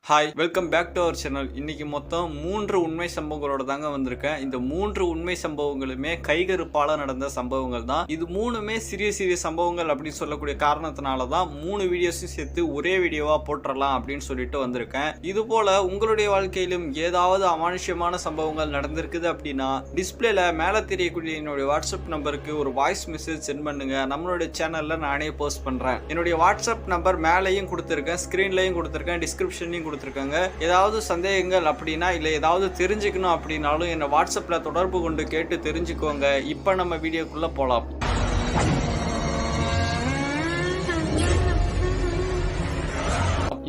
Hi, welcome back to our channel. இன்னைக்கு மொத்தம் 3 உண்மை சம்பவங்களோட தாங்க வந்திருக்கேன். இந்த 3 உண்மை சம்பவங்களுமே கைகருப்பால நடந்த சம்பவங்கள் தான். இது 3மே சிறிய சம்பவங்கள் அப்படின்னு சொல்லக்கூடிய காரணத்தினால தான் 3 வீடியோஸும் சேர்த்து ஒரே வீடியோவா போட்டுடலாம் அப்படின்னு சொல்லிட்டு வந்திருக்கேன். இது போல உங்களுடைய வாழ்க்கையிலும் ஏதாவது அமானுஷ்யமான சம்பவங்கள் நடந்திருக்குது அப்படின்னா டிஸ்பிளேல மேல தெரியக்கூடிய என்னுடைய வாட்ஸ்அப் நம்பருக்கு ஒரு வாய்ஸ் மெசேஜ் சென்ட் பண்ணுங்க. நம்மளுடைய சேனல்ல நானே போஸ்ட் பண்றேன். என்னுடைய வாட்ஸ்அப் நம்பர் மேலையும் கொடுத்திருக்கேன், ஸ்கிரீன்லயும் கொடுத்திருக்கேன், டிஸ்கிரிப்ஷன்லயும் கொடுத்திருக்காங்க. ஏதாவது சந்தேகங்கள் அப்படின்னா இல்ல ஏதாவது தெரிஞ்சுக்கணும் அப்படின்னாலும் என்ன வாட்ஸ்அப்ல தொடர்பு கொண்டு கேட்டு தெரிஞ்சுக்கோங்க. இப்ப நம்ம வீடியோக்குள்ள போலாம்.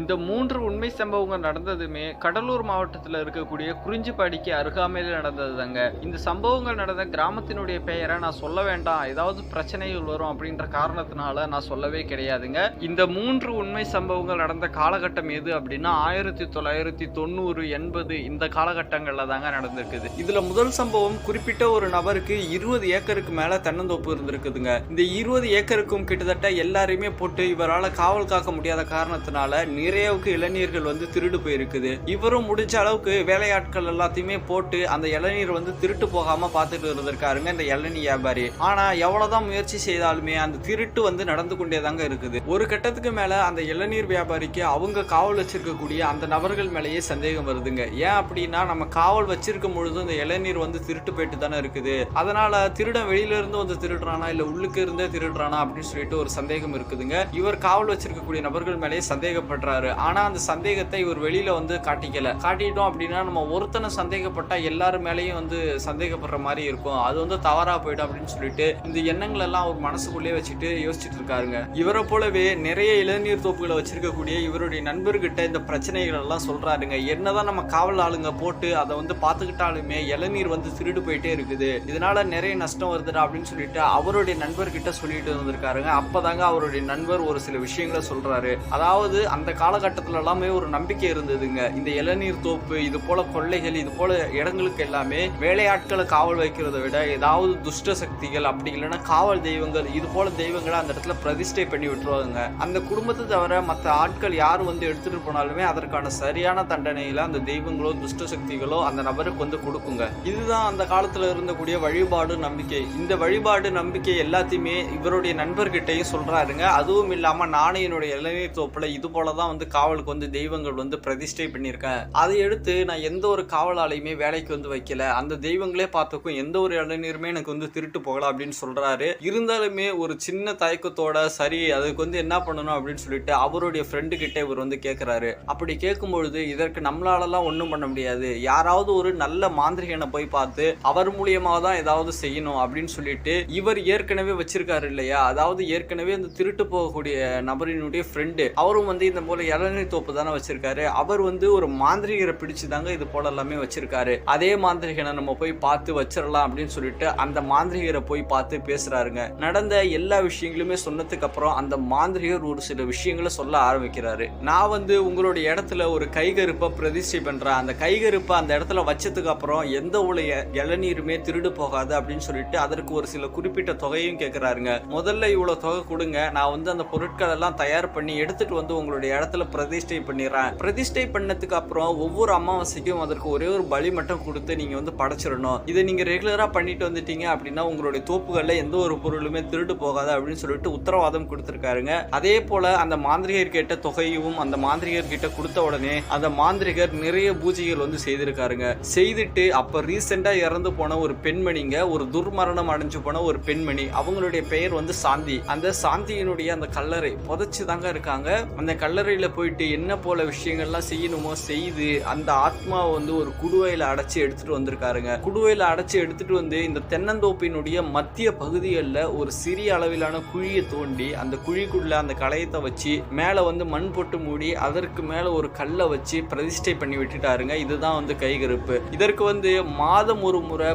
இந்த 3 உண்மை சம்பவங்கள் நடந்ததுமே கடலூர் மாவட்டத்தில் இருக்கக்கூடிய குறிஞ்சிப்பாடிக்கு அருகாமையில் நடந்தது தாங்க. இந்த சம்பவங்கள் நடந்த கிராமத்தினுடைய பெயரை நான் சொல்ல வேண்டாம், ஏதாவது பிரச்சனைகள் வரும் அப்படின்ற காரணத்தினால நான் சொல்லவே கிடையாதுங்க. இந்த 3 உண்மை சம்பவங்கள் நடந்த காலகட்டம் எது அப்படின்னா 1990, 80 இந்த காலகட்டங்கள்ல தாங்க நடந்திருக்குது. இதுல முதல் சம்பவம் குறிப்பிட்ட ஒரு நபருக்கு 20 ஏக்கருக்கு மேல தென்னந்தோப்பு இருந்திருக்குதுங்க. இந்த 20 ஏக்கருக்கும் கிட்டத்தட்ட எல்லாரையுமே போட்டு இவரால் காவல் காக்க முடியாத காரணத்தினால நிறையவுக்கு இளநீர்கள் வந்து திருடு போயிருக்குது. இவரும் முடிஞ்ச அளவுக்கு வேலையாட்கள் எல்லாத்தையுமே போட்டு அந்த இளநீர் வந்து திருட்டு போகாம பார்த்துட்டு இருந்திருக்காருங்க இந்த இளநீர் வியாபாரி. ஆனா எவ்வளவுதான் முயற்சி செய்தாலுமே அந்த திருட்டு வந்து நடந்து கொண்டே தாங்க இருக்குது. ஒரு கட்டத்துக்கு மேல அந்த இளநீர் வியாபாரிக்கு அவங்க காவல் வச்சிருக்கக்கூடிய அந்த நபர்கள் மேலேயே சந்தேகம் வருதுங்க. ஏன் அப்படின்னா நம்ம காவல் வச்சிருக்கும் பொழுது இந்த இளநீர் வந்து திருட்டு போயிட்டு தானே இருக்குது. அதனால திருடன் வெளியில இருந்து வந்து திருடுறானா இல்ல உள்ளுக்கு இருந்தே திருடுறானா அப்படின்னு சொல்லிட்டு ஒரு சந்தேகம் இருக்குதுங்க. இவர் காவல் வச்சிருக்கக்கூடிய நபர்கள் மேலேயே சந்தேகப்படுறாரு. ஆனா அந்த சந்தேகத்தை இவர் வெளியில வந்து காட்டிட்டோம் அப்படின்னா நம்ம ஒருத்தனை சந்தேகப்பட்டா எல்லாரும் மேலேயும் வந்து சந்தேகப்படுற மாதிரி இருக்கும், அது வந்து தவறா போயிடும் அப்படின்னு சொல்லிட்டு இந்த எண்ணங்கள் எல்லாம் ஒரு மனசுக்குள்ளே வச்சுட்டு யோசிச்சுட்டு இருக்காருங்க. இவரை போலவே நிறைய இளநீர் தோப்புகளை வச்சிருக்கக்கூடிய இவருடைய நண்பர்கிட்ட இந்த பிரச்சனைகள் எல்லாம் சொல்றாருங்க. என்னதான் நம்ம காவல் ஆளுங்க போட்டு அதை வந்து பாத்துக்கிட்டாலுமே இளநீர் வந்து திருடு போயிட்டே இருக்குது, இதனால நிறைய நஷ்டம் வருதுடா அப்படின்னு சொல்லிட்டு அவருடைய நண்பர்கிட்ட சொல்லிட்டு வந்திருக்காருங்க. அப்பதாங்க அவருடைய நண்பர் ஒரு சில விஷயங்களை சொல்றாரு. அதாவது அந்த காலகட்டத்துல எல்லாமே ஒரு நம்பிக்கை இருந்ததுங்க. இந்த இளநீர் தோப்பு இது போல கொள்ளைகள் இது போல இடங்களுக்கு எல்லாமே வேலையாட்களை காவல் வைக்கிறத விட ஏதாவது துஷ்ட சக்திகள் அப்படி இல்லைன்னா காவல் தெய்வங்கள் இது போல தெய்வங்களை அந்த இடத்துல பிரதிஷ்டை பண்ணி விட்டுருவாங்க. அந்த குடும்பத்தை தவிர மற்ற ஆட்கள் யாரு வந்து எடுத்துட்டு போனாலுமே அதற்கான சரியான தண்டனையில அந்த தெய்வங்களோ துஷ்ட சக்திகளோ அந்த நபருக்கு வந்து கொடுக்குங்க. இதுதான் அந்த காலத்துல இருந்தக்கூடிய வழிபாடு நம்பிக்கை. இந்த வழிபாடு நம்பிக்கை எல்லாத்தையுமே இவருடைய நண்பர்கிட்டையும் சொல்றாருங்க. அதுவும் இல்லாம நானே என்னுடைய இளநீர் தோப்புல இது போலதான் வந்து காவலுக்கு வந்து தெய்வங்கள் வந்து பிரதிஷ்டை பண்ணியிருக்கேன், அதை எடுத்து நான் எந்த ஒரு காவலாலையுமே வேலைக்கு வந்து வைக்கல, அந்த தெய்வங்களே பார்த்துக்கும் எந்த ஒரு இளநீருமே எனக்கு வந்து திருட்டு போகலாம் அப்படின்னு சொல்றாரு. இருந்தாலுமே ஒரு சின்ன தயக்கத்தோட சரி அதுக்கு வந்து என்ன பண்ணணும் அப்படின்னு சொல்லிட்டு அவருடைய ஃப்ரெண்டு கிட்ட இவர் வந்து கேட்கிறாரு. அப்படி கேட்கும்பொழுது இதற்கு நம்மளாலலாம் ஒன்றும் பண்ண முடியாது, யாராவது ஒரு நல்ல மாந்திரிகனை போய் பார்த்து அவர் மூலியமா தான் ஏதாவது செய்யணும் அப்படின்னு சொல்லிட்டு இவர் ஏற்கனவே வச்சிருக்காரு இல்லையா, அதாவது ஏற்கனவே அந்த திருட்டு போகக்கூடிய நபரினுடைய ஃப்ரெண்டு அவரும் வந்து இந்த போல இளநீர் தோப்பு தானே வச்சிருக்காரு. அவர் வந்து ஒரு மாந்திரிகரை பிடிச்சுதாங்க இது போல எல்லாமே வச்சிருக்காரு. அதே மாந்திரிகனை நம்ம போய் பார்த்து வச்சிடலாம் அப்படின்னு சொல்லிட்டு அந்த மாந்திரிகரை போய் பார்த்து பேசுறாருங்க. நடந்த எல்லா விஷயங்களுமே சொன்னதுக்கு அப்புறம் அந்த மாந்திரிகர் ஒரு சில விஷயங்களை சொல்ல ஆரம்பிக்கிறாரு. நான் வந்து உங்களுடைய இடத்துல ஒரு கைகருப்பை பிரதிஷ்டை பண்றேன், அந்த கைகருப்பை அந்த இடத்துல வச்சதுக்கு அப்புறம் எந்த ஒரு இளநீருமே திருடு போகாது அப்படின்னு சொல்லிட்டு அதற்கு ஒரு சில குறிப்பிட்ட தொகையும் கேட்கிறாருங்க. முதல்ல இவ்வளவு தொகை கொடுங்க, நான் வந்து அந்த பொருட்கள் எல்லாம் தயார் பண்ணி எடுத்துட்டு வந்து உங்களுடைய இடத்துல பிரதிஷ்டை பண்ணிடுறேன். பிரதிஷ்டை பண்ணதுக்கு அப்புறம் ஒவ்வொரு அமாவாசைக்கும் அதற்கு ஒரே ஒரு பலி மட்டும் கொடுத்து நீங்க வந்து படைச்சிடணும். இதை நீங்க ரெகுலரா பண்ணிட்டு வந்துட்டீங்க அப்படின்னா உங்களுடைய தோப்புகள்ல எந்த ஒரு பொருளுமே திருடு போகாது அப்படின்னு சொல்லிட்டு உத்தரவாதம் கொடுத்திருக்காருங்க. அதே போல அந்த மாந்திரிகர் கேட்ட தொகையும் அந்த மாந்திரிகர் கிட்ட கொடுத்த உடனே அந்த மாந்திரிகர் நிறைய பூஜைகள் வந்து செய்திருக்காருங்க. செய்துட்டு அப்ப ரீசெண்டா இறந்து போன ஒரு பெண்மணிங்க, ஒரு துர்மரணம் அடைஞ்சு போன ஒரு பெண்மணி, அவங்களுடைய பெயர் வந்து சாந்தி. அந்த சாந்தியினுடைய அந்த கல்லறை புதைச்சு தாங்க இருக்காங்க. அந்த கல்லறையில போயிட்டு என்ன போல விஷயங்கள்லாம் செய்யணுமோ செய்து அந்த ஆத்மாவை வந்து ஒரு குடுவையில அடைச்சு எடுத்துட்டு வந்திருக்காருங்க. குடுவையில அடைச்சு எடுத்துட்டு வந்து இந்த தென்னந்தோப்பினுடைய மத்திய பகுதிகளில் ஒரு சிறிய அளவிலான குழியை தோண்டி அந்த குழிக்குள்ள அந்த களையத்தை வச்சு மேல வந்து மண் போட்டு மூடி அதற்கு மேல ஒரு கல்லை வச்சு பிரதிஷ்டை பண்ணி விட்டுட்டாருங்க. இதுதான் வந்து கைகருப்பு. இதற்கு வந்து மாதம் ஒரு முறை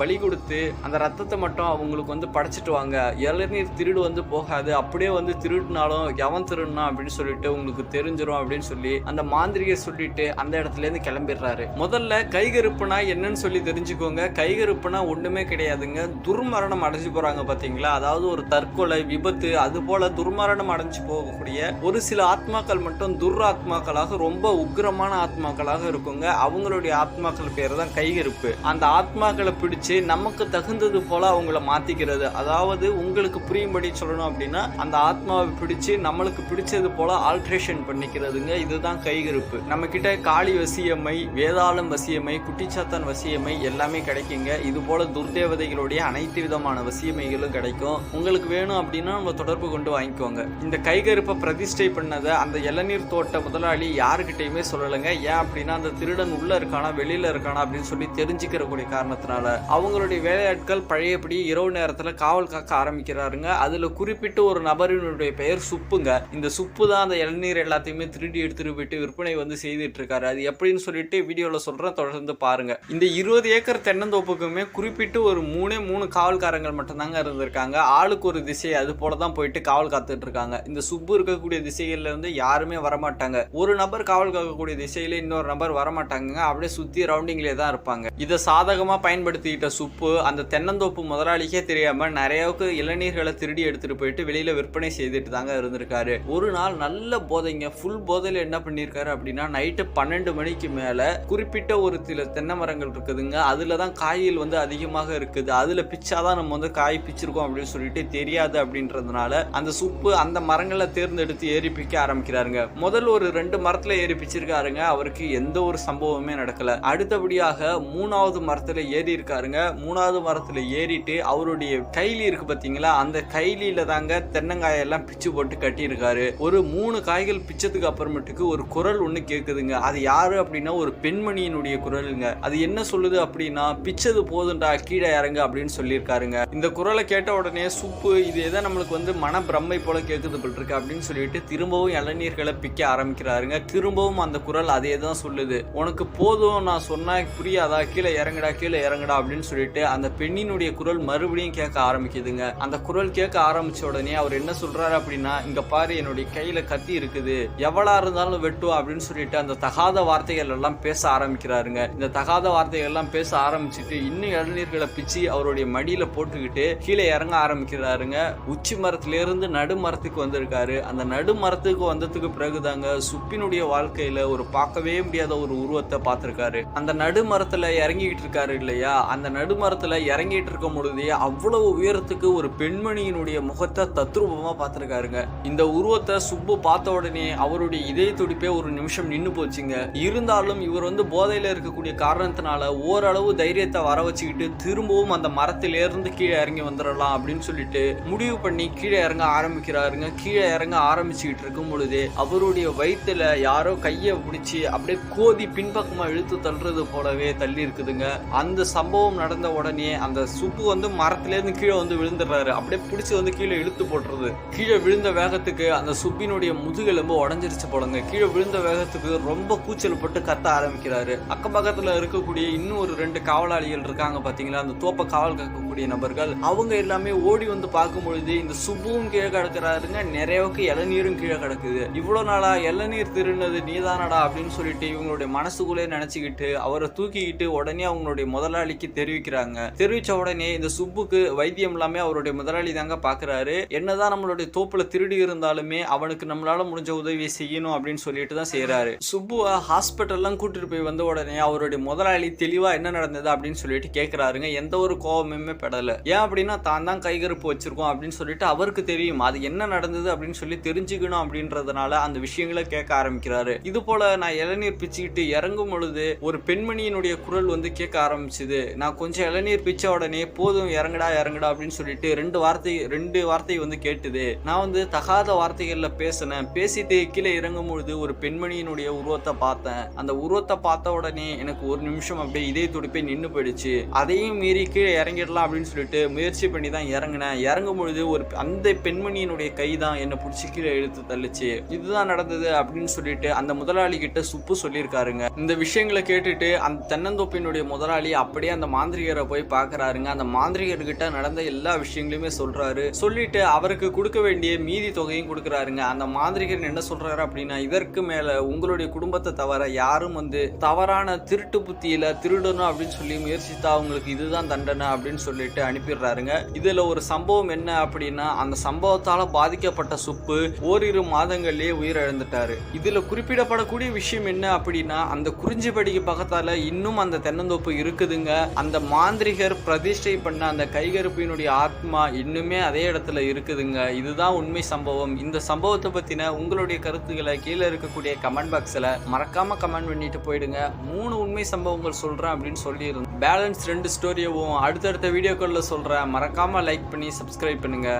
பலி கொடுத்து அந்த ரத்தத்தை மட்டும் அவங்களுக்கு வந்து படைச்சிட்டு வாங்க, இளநீர் திருடு வந்து போகாது, அப்படியே வந்து திருடினாலும் எவன் திருடுனா அப்படின்னு சொல்லிட்டு உங்களுக்கு தெரிஞ்சிரும் அப்படின்னு சொல்லி அந்த மாந்திரிகை சொல்லிட்டு அந்த இடத்துல இருந்து கிளம்பிடுறாரு. முதல்ல கைகருப்புனா என்னன்னு சொல்லி தெரிஞ்சுக்கோங்க. கைகருப்புனா ஒண்ணுமே கிடையாதுங்க, துர்மரணம் அடைஞ்சு போறாங்க பாத்தீங்களா, அதாவது ஒரு தற்கொலை விபத்து அது போல துர்மரணம் அடைஞ்சு போகக்கூடிய ஒரு சில ஆத்மாக்கள் மட்டும் துர்ஆத்மாக்களாக ரொம்ப உக்கிரமான ஆத்மாக்களாக இருக்குங்க. அவங்களுடைய ஆத்மாக்கள் பேர் தான் கைகருப்பு. அந்த ஆத்மாக்களை பிடிச்சு நமக்கு தகுந்தது போல அவங்கள மாத்திக்கிறது. அதாவது உங்களுக்கு புரியும்படி சொல்லணும் அப்படின்னா அந்த ஆத்மாவை பிடிச்சு நம்மளுக்கு பிடிச்சது போல ஆல்ட்ரேஷன் பண்ணிக்கிறதுங்க. இதுதான் கைகருப்பு. நம்ம கிட்ட காளி வசியமை, வேதாளம் வசியமை, குட்டிச்சாத்தான் வசியமை எல்லாமே கிடைக்குங்க. இது போல துர்தேவதைகளுடைய அனைத்து விதமான வசியமைகளும் கிடைக்கும். உங்களுக்கு வேணும் அப்படின்னா நம்ம தொடர்பு கொண்டு வாங்கிக்கோங்க. இந்த கைகருப்பை பிரதிஷ்டை பண்ணதை அந்த இளநீர் தோட்ட முதலாளி யாருக்கிட்டையுமே சொல்லலைங்க. ஏன் அப்படின்னா அந்த திருடன் உள்ள இருக்கானா வெளியில இருக்கானா அப்படின்னு சொல்லி தெரிஞ்சுக்கிற கூடிய காரணத்தினால அவங்களுடைய வேலையாட்கள் பழையபடி இரவு நேரத்துல காவல் காக்க ஆரம்பிக்கிறாருங்க. அதுல குறிப்பிட்டு ஒரு நபரினுடைய பெயர் சுப்புங்க. இந்த சுப்பு தான் அந்த இளநீர் எல்லாத்தையுமே திருடி எடுத்துட்டு போயிட்டு விற்பனை வந்து செய்துட்டு இருக்காரு. அது எப்படின்னு சொல்லிட்டு வீடியோல சொல்றேன், தொடர்ந்து பாருங்க. இந்த 20 ஏக்கர் தென்னந்தோப்புக்குமே குறிப்பிட்டு ஒரு 3 காவல்காரங்கள் மட்டும்தாங்க இருந்திருக்காங்க. ஆளுக்கு ஒரு திசை அது போலதான் போயிட்டு காவல் காத்துட்டு இருக்காங்க. இந்த சுப்பு இருக்கக்கூடிய திசைகள்ல இருந்து யாருமே வரமாட்டாங்க. ஒரு நபர் காவல் காக்கக்கூடிய திசையில இன்னொரு நபர் வரமாட்டாங்க. அப்படியே சுத்தி ரவுண்டிங்லேயே தான் இருப்பாங்க. இதை சாதகமா பயன்படுத்திக்கிட்ட சுப்பு அந்த தென்னந்தோப்பு முதலாளிக்கே தெரியாம நிறையவுக்கு இளநீர்களை திருடி எடுத்துட்டு போயிட்டு வெளியில விற்பனை செய்துட்டு தாங்க இருந்திருக்காரு. ஒரு நாள் நல்ல போதைங்க, ஃபுல் போதையில என்ன பண்ணிருக்காரு அப்படின்னா நைட்டு 12 மணிக்கு மேல குறிப்பிட்ட ஒரு சில தென்னை மரங்கள் இருக்குதுங்க. அதுலதான் காய்கள் வந்து அதிகமாக இருக்குது. அதுல பிச்சாதான் நம்ம வந்து காய் பிச்சிருக்கோம் அப்படின்னு சொல்லிட்டு தெரியாது அப்படின்றதுனால அந்த சுப்பு அந்த மரங்களை தேர்ந்தெடுத்து ஏறி பிக்க ஆரம்பிக்கிறாருங்க. முதல் ஒரு 2 மரத்துல ஏறி பிச்சிருக்காருங்க. அவருக்கு எந்த ஒரு சம்பவமே நடக்கல. அடுத்தபடியாக 3வது மரத்துல ஏறி இருக்காருங்க. 3வது மரத்துல ஏறிட்டு அவருடைய கைலி இருக்கு பாத்தீங்களா, அந்த கைலியில தாங்க தென்னங்காயெல்லாம் பிச்சு போட்டு கட்டி இருக்காரு. ஒரு 3 காய்கள் பிச்சதுக்கு அப்புறமேட்டுக்கு ஒரு குரல் ஒண்ணு கேக்குதுங்க. அது யாரு அப்படின்னா ஒரு பெண்மணியினுடைய குரலுங்க. அது என்ன சொல்லுது அப்படின்னா பிச்சது போதுண்டா கீழே இறங்க அப்படின்னு சொல்லியிருக்காருங்க. இந்த குரலை கேட்ட உடனே சுப்பு இது எதை நம்மளுக்கு வந்து மன பிரம்மை போல கேட்குது இருக்கு அப்படின்னு சொல்லிட்டு திரும்பவும் இளநீர்களை பிக்க ஆரம்பிக்கிறாருங்க. திரும்பவும் அந்த குரல் அதே தான் சொல்லுது, உனக்கு போதும் நான் சொன்னா புரியாதா, கீழே இறங்குடா கீழே இறங்குடா அப்படின்னு சொல்லிட்டு அந்த பெண்ணினுடைய குரல் மறுபடியும் கேட்க ஆரம்பிக்குதுங்க. அந்த குரல் கேட்க ஆரம்பிச்ச உடனே அவர் என்ன சொல்றாரு அப்படின்னா, இங்க பாரு என்னுடைய கையில கத்தி இருக்குது, எவ்வளா இருந்தாலும் வெட்டுவா அப்படின்னு சொல்லிட்டு அந்த தகாத வார்த்தைகள் எல்லாம் பேச ஆரம்பிக்கிறாருங்க. இந்த தகாத வார்த்தைகள் எல்லாம் பேச ஆரம்பிச்சுட்டு இன்னும் இளநீர்களை பிச்சு அவருடைய மடியில போட்டுக்கிட்டு கீழே இறங்க ஆரம்பிக்கிறாருங்க. உச்சி மரத்துல இருந்து நடு மரத்துக்கு வந்திருக்காரு. அந்த நடு மரத்துக்கு வந்ததுக்கு பிறகுதாங்க சுப்பினுடைய வாழ்க்கையில ஒரு பார்க்கவே முடியாத ஒரு உருவத்தை பார்த்திருக்காரு. அந்த நடு மரத்துல இறங்கிட்டு இருக்காரு இல்லையா, அந்த நடு மரத்துல இறங்கிட்டு இருக்கும் பொழுதே அவ்வளவு உயரத்துக்கு ஒரு பெண்மணியினுடைய முகத்தை தத்ரூபமா பார்த்திருக்காருங்க. இந்த உருவத்தை சுப்பு பார்த்த உடனே அவருடைய இதய துடிப்பே ஒரு நிமிஷம் நின்னு போச்சுங்க. இருந்தாலும் இவர் வந்து போதையில இருக்கக்கூடிய காரணத்தினால ஓரளவு தைரியத்தை வர வச்சுக்கிட்டு திரும்பவும் அந்த மரத்திலிருந்து கீழே இறங்கி வந்துடலாம் அப்படின்னு சொல்லிட்டு முடிவு பண்ணி கீழே இறங்க ஆரம்பிக்கிறாருங்க. கீழே இறங்க ஆரம்பிச்சுக்கிட்டு இருக்கும் பொழுதே அவருடைய வயிற்றுல யாரோ கையை பிடிச்சி அப்படியே கோதி பின்பக்கமா இழுத்து தள்ளுறது போலவே தள்ளி இருக்குதுங்க. அந்த சம்பவம் நடந்த உடனே அந்த சுப்பு வந்து மரத்திலேருந்து கீழே வந்து விழுந்துடுறாரு. அப்படியே பிடிச்சி வந்து கீழே இழுத்து போட்டுறது. கீழே விழுந்த வேகத்துக்கு அந்த சுப்பினுடைய முதுகெலும்பு உடஞ்சிருச்சு போலங்க. கீழே விழுந்த வேகத்துக்கு ரொம்ப கூச்சல் போட்டு கத்த ஆரம்பிக்கிறாரு. அக்கம் பக்கத்துல இருக்கக்கூடிய இன்னும் ஒரு 2 காவலாளிகள் இருக்காங்க பாத்தீங்களா, அந்த தோப்பை காவல் காக்கக்கூடிய நபர்கள், அவங்க எல்லாமே ஓடி வந்து பார்க்கும் பொழுது இந்த சுப்புவும் கீழே கிடக்குறாருங்க. நிறையவுக்கு இளநீரும் கீழே கிடக்குது. இவ்வளவு நாளா இளநீர் திருநது நீதானடா அப்படின்னு சொல்லிட்டு இவங்களுடைய மனசுக்குள்ளே நினைச்சுக்கிட்டு அவரை தூக்கிக்கிட்டு உடனே அவங்களுடைய முதலாளிக்கு தெரிவிக்கிறாங்க. தெரிவிச்ச உடனே இந்த சுப்புக்கு வைத்தியம் எல்லாமே அவருடைய முதலாளி தாங்க பாக்குறாரு. என்னதான் நம்மளுடைய தோப்புல திருடி இருந்தாலுமே அவனுக்கு நம்மளால முடிஞ்ச உதவியை செய்யணும் அப்படின்னு சொல்லிட்டு தான் செய்யறாரு. சுப்புவை ஹாஸ்பிட்டல்லாம் கூட்டிட்டு போய் வந்த உடனே அவருடைய முதலாளி தெளிவா என்ன நடந்தது அப்படின்னு சொல்லிட்டு கேட்கிறாருங்க. எந்த ஒரு கோபமுமே படல. ஏன் அப்படின்னா தான் தான் கைகருப்பு வச்சிருக்கோம் அப்படின்னு சொல்லிட்டு அவருக்கு தெரியும் அது என்ன நடந்தது அப்படின்னு சொல்லி தெரிஞ்சுக்கணும் அப்படின்றதுனால அந்த விஷயங்களை கேட்க ஆரம்பிக்கிறாரு. இது போல நான் இளநீர் பிச்சுக்கிட்டு இறங்கும் பொழுது ஒரு பெண்மணியினுடைய குரல் வந்து கேட்க ஆரம்பிச்சுது. நான் கொஞ்சம் இளநீர் பிச்ச உடனே போதும் இறங்குடா இறங்குடா அப்படின்னு சொல்லிட்டு 2 வார்த்தை வந்து கேட்டுது. நான் வந்து தகாத வார்த்தைகள்ல பேசினேன். பேசிட்டு கீழே இறங்கும் பொழுது ஒரு பெண்மணியினுடைய உருவத்தை பார்த்தேன். அந்த உருவத்தை பார்த்த உடனே எனக்கு ஒரு நிமிஷம் அப்படியே இதே துடிப்பே நின்று போயிடுச்சு. அதையும் மீறி கீழே இறங்கிடலாம் அப்படின்னு சொல்லிட்டு முயற்சி பண்ணி தான் இறங்கினேன். இறங்கும் பொழுது அந்த பெண்மணியினுடைய கை தான் என்னை பிடிச்சி கீழே இழுத்து தள்ளுச்சு. இதுதான் நடந்தது அப்படின்னு சொல்லிட்டு அந்த முதலாளி கிட்ட சுப்பு சொல்லியிருக்காருங்க. இந்த விஷயங்களை கேட்டுட்டு அந்த தென்னந்தோப்பினுடைய முதலாளி அப்படியே அந்த மாந்திரிகரை போய் பார்க்கறாருங்க. அந்த மாந்திரிகர்கிட்ட நடந்த எல்லா விஷயங்களையுமே சொல்றாரு. சொல்லிட்டு அவருக்கு கொடுக்க வேண்டிய மீதி தொகையும் கொடுக்குறாருங்க. அந்த மாந்திரிகர் என்ன சொல்றாரு அப்படின்னா, இதற்கு மேல உங்களுடைய குடும்பத்தை தவிர யாரும் தவறான திருட்டு புத்தியில திருடணும் அப்படின்னு சொல்லி முயற்சித்தா அவங்களுக்கு இதுதான் தண்டனை அப்படின்னு சொல்லிட்டு அனுப்பிடுறாருங்க. இதுல ஒரு சம்பவம் என்ன அப்படின்னா, அந்த சம்பவத்தால பாதிக்கப்பட்ட சுப்பு ஓரிரு மாதங்கள்லயே உயிரிழந்துட்டாரு. இதுல குறிப்பிடப்படக்கூடிய விஷயம் என்ன அப்படின்னா, அந்த குறிஞ்சிப்படிக்கு பக்கத்தால இன்னும் அந்த தென்னந்தோப்பு இருக்குதுங்க. அந்த மாந்திரிகர் பிரதிஷ்டை பண்ண அந்த கைகருப்பினுடைய ஆத்மா இன்னுமே அதே இடத்துல இருக்குதுங்க. இதுதான் உண்மை சம்பவம். இந்த சம்பவத்தை பத்தின உங்களுடைய கருத்துக்களை கீழே இருக்கக்கூடிய கமெண்ட் பாக்ஸ்ல மறக்காம கமெண்ட் பண்ணிட்டு போயிடுங்க. 3 உண்மை சம்பவங்கள் சொல்றேன் அப்படின்னு சொல்லியிருந்தேன். பேலன்ஸ் 2 ஸ்டோரியவும் அடுத்தடுத்த வீடியோக்களில் சொல்றேன். மறக்காம லைக் பண்ணி சப்ஸ்கிரைப் பண்ணுங்க.